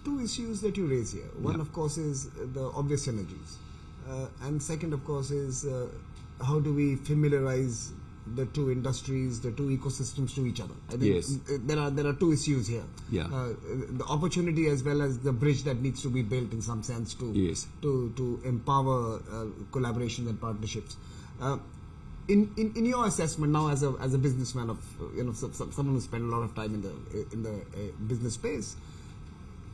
two issues that you raise here. One, of course, is the obvious synergies. And second, of course, is how do we familiarize the two industries, the two ecosystems to each other. I think there are two issues here. The opportunity as well as the bridge that needs to be built in some sense to empower collaboration and partnerships. In your assessment now as a businessman of someone who spent a lot of time in the business space,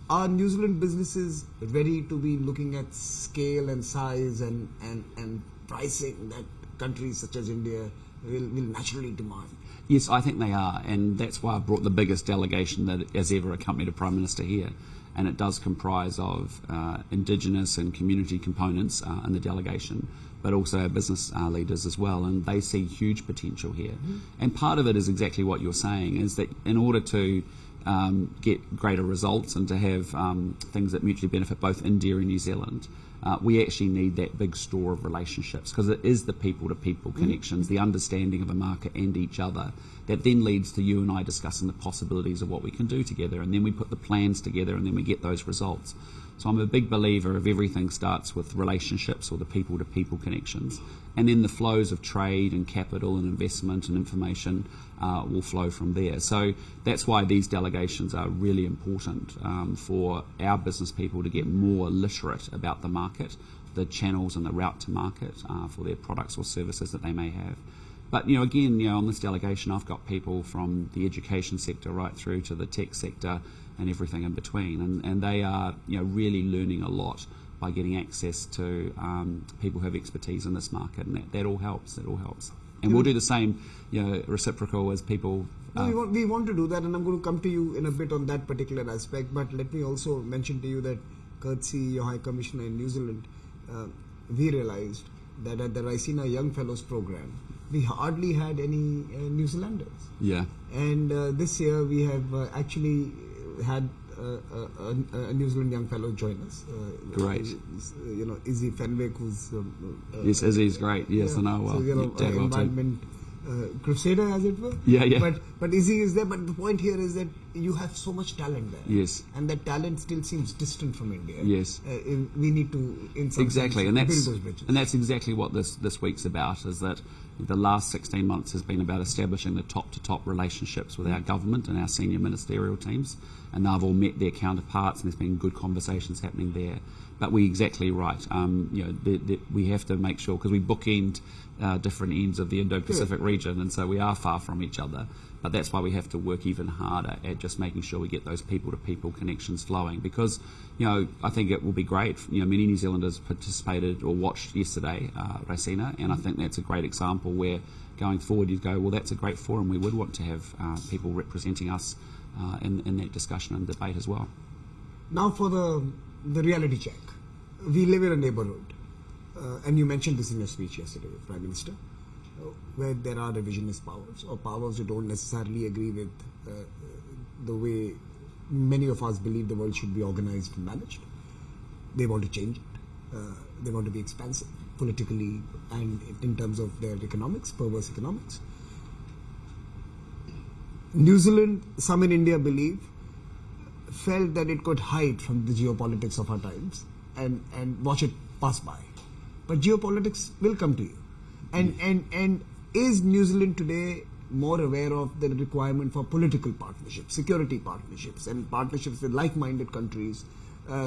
are New Zealand businesses ready to be looking at scale and size and pricing that countries such as India will naturally demand? Yes, I think they are, and that's why I brought the biggest delegation that has ever accompanied a Prime Minister here, and it does comprise of Indigenous and community components in the delegation, but also business leaders as well, and they see huge potential here. And part of it is exactly what you're saying, is that in order to get greater results and to have things that mutually benefit both India and New Zealand, we actually need that big store of relationships, because it is the people-to-people connections, the understanding of a market and each other, that then leads to you and I discussing the possibilities of what we can do together, and then we put the plans together and then we get those results. So I'm a big believer of everything starts with relationships, or the people-to-people connections, and then the flows of trade and capital and investment and information will flow from there. So that's why these delegations are really important for our business people to get more literate about the market, the channels and the route to market for their products or services that they may have. But again, on this delegation, I've got people from the education sector right through to the tech sector and everything in between, and they are really learning a lot by getting access to people who have expertise in this market, and that all helps. And we'll do the same, reciprocal as people. We want to do that, and I'm going to come to you in a bit on that particular aspect. But let me also mention to you that, courtesy your High Commissioner in New Zealand, we realized that at the Raisina Young Fellows program, we hardly had any New Zealanders. Yeah. And this year we have actually had a New Zealand young fellow join us. Great. Izzy Fenwick, who's yes, Izzy's great. Yes, I know. So environment crusader, as it were. Yeah. But Izzy is there. But the point here is that you have so much talent there. Yes. And that talent still seems distant from India. Yes. We need to build those bridges. And that's exactly what this week's about. Is that the last 16 months has been about establishing the top-to-top relationships with our government and our senior ministerial teams, and they've all met their counterparts, and there's been good conversations happening there. But we're exactly right. We have to make sure, because we bookend different ends of the Indo-Pacific region, and so we are far from each other. But that's why we have to work even harder at just making sure we get those people-to-people connections flowing. Because, I think it will be great. Many New Zealanders participated or watched yesterday Raisina, and I think that's a great example where going forward you'd go, well, that's a great forum. We would want to have people representing us in that discussion and debate as well. Now for the reality check. We live in a neighbourhood, and you mentioned this in your speech yesterday, Prime Minister, where there are revisionist powers, or powers who don't necessarily agree with the way many of us believe the world should be organised and managed. They want to change it. They want to be expansive politically and in terms of their economics, perverse economics. New Zealand, some in India believe, felt that it could hide from the geopolitics of our times and watch it pass by. But geopolitics will come to you. And is New Zealand today more aware of the requirement for political partnerships, security partnerships, and partnerships with like-minded countries,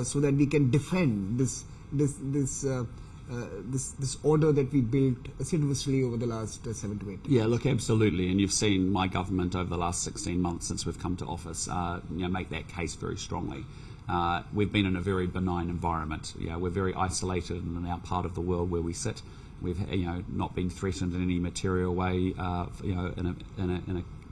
so that we can defend this order that we built assiduously over the last 7 to 8 years? Yeah, look, absolutely. And you've seen my government over the last 16 months since we've come to office, make that case very strongly. We've been in a very benign environment. We're very isolated in our part of the world where we sit. We've not been threatened in any material way,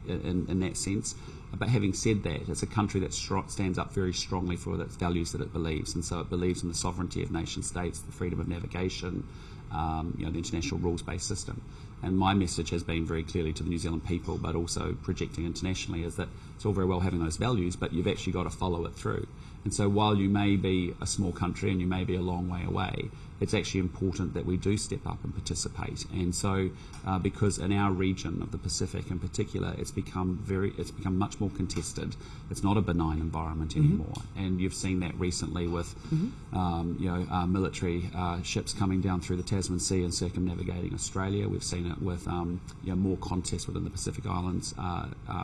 in that sense. But having said that, it's a country that stands up very strongly for the values that it believes, and so it believes in the sovereignty of nation states, the freedom of navigation, the international rules-based system. And my message has been very clearly to the New Zealand people, but also projecting internationally, is that it's all very well having those values, but you've actually got to follow it through. And so while you may be a small country and you may be a long way away, it's actually important that we do step up and participate. And so because in our region of the Pacific in particular, it's become much more contested. It's not a benign environment anymore. And you've seen that recently with military ships coming down through the Tasman Sea and circumnavigating Australia. We've seen it with more contest within the Pacific Islands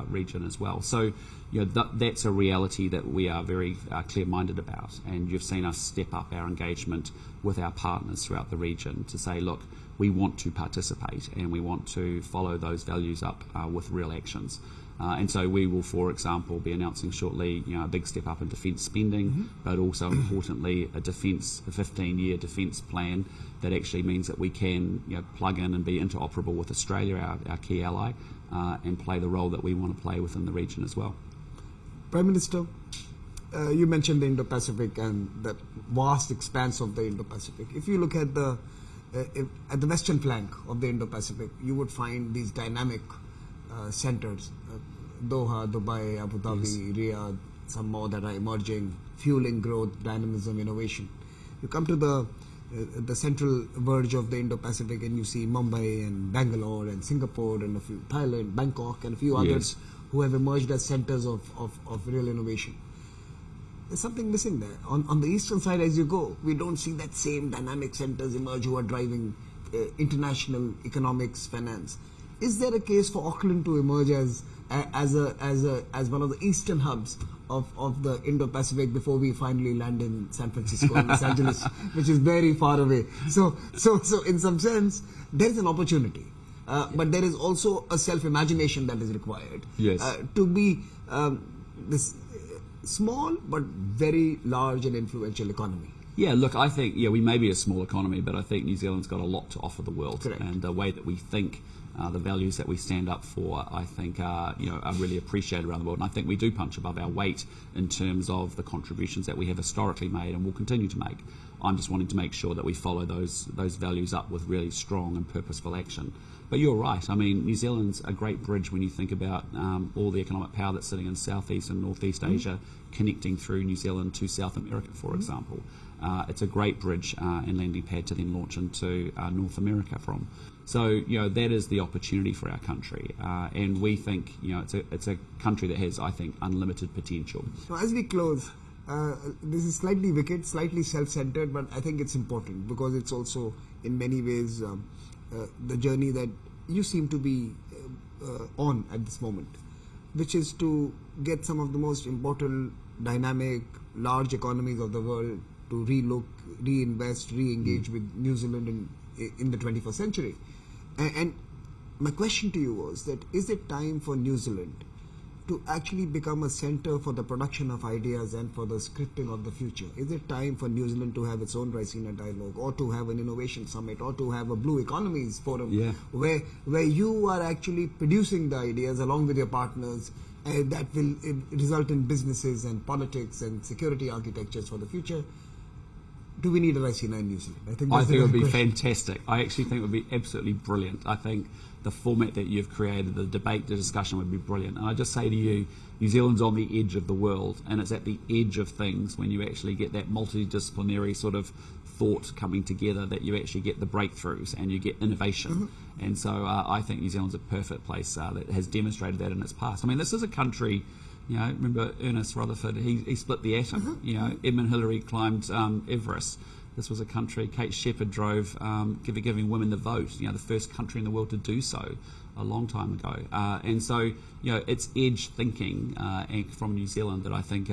region as well. So that's a reality that we are very clear-minded about, and you've seen us step up our engagement with our partners throughout the region to say, look, we want to participate and we want to follow those values up with real actions. And so we will, for example, be announcing shortly a big step up in defence spending, but also importantly a 15-year defence plan that actually means that we can plug in and be interoperable with Australia, our key ally, and play the role that we want to play within the region as well. Prime Minister, you mentioned the Indo-Pacific and the vast expanse of the Indo-Pacific. If you look at the western flank of the Indo-Pacific, you would find these dynamic centers, Doha, Dubai, Abu Dhabi, Riyadh, some more that are emerging, fueling growth, dynamism, innovation. You come to the central verge of the Indo-Pacific and you see Mumbai and Bangalore and Singapore and a few Thailand, Bangkok and a few others who have emerged as centers of real innovation. There's something missing there. On the eastern side, as you go, we don't see that same dynamic centers emerge who are driving international economics, finance. Is there a case for Auckland to emerge as one of the eastern hubs of the Indo-Pacific before we finally land in San Francisco and Los Angeles, which is very far away? So in some sense, there is an opportunity. But there is also a self-imagination that is required to be this small but very large and influential economy. Yeah, look, I think we may be a small economy, but I think New Zealand's got a lot to offer the world. Correct. And the way that we think, the values that we stand up for, I think are really appreciated around the world. And I think we do punch above our weight in terms of the contributions that we have historically made and will continue to make. I'm just wanting to make sure that we follow those values up with really strong and purposeful action. But you're right. I mean, New Zealand's a great bridge when you think about all the economic power that's sitting in Southeast and Northeast Asia, connecting through New Zealand to South America, for example. It's a great bridge and landing pad to then launch into North America from. So, that is the opportunity for our country. And we think, it's a country that has, I think, unlimited potential. So as we close, this is slightly wicked, slightly self-centered, but I think it's important because it's also, in many ways, the journey that you seem to be on at this moment, which is to get some of the most important, dynamic, large economies of the world to relook, reinvest, re-engage with New Zealand in the 21st century. And my question to you was that, is it time for New Zealand to actually become a center for the production of ideas and for the scripting of the future? Is it time for New Zealand to have its own Raisina dialogue, or to have an innovation summit, or to have a Blue Economies forum where you are actually producing the ideas along with your partners that will result in businesses and politics and security architectures for the future? Do we need a Raisina in New Zealand? I think it would be fantastic. I actually think it would be absolutely brilliant. I think the format that you've created, the debate, the discussion would be brilliant. And I just say to you, New Zealand's on the edge of the world, and it's at the edge of things when you actually get that multidisciplinary sort of thought coming together, that you actually get the breakthroughs and you get innovation. And so I think New Zealand's a perfect place that has demonstrated that in its past. I mean, this is a country, remember Ernest Rutherford, he split the atom. Edmund Hillary climbed Everest. This was a country, Kate Shepherd drove, giving women the vote, the first country in the world to do so a long time ago. And so, it's edge thinking from New Zealand that I think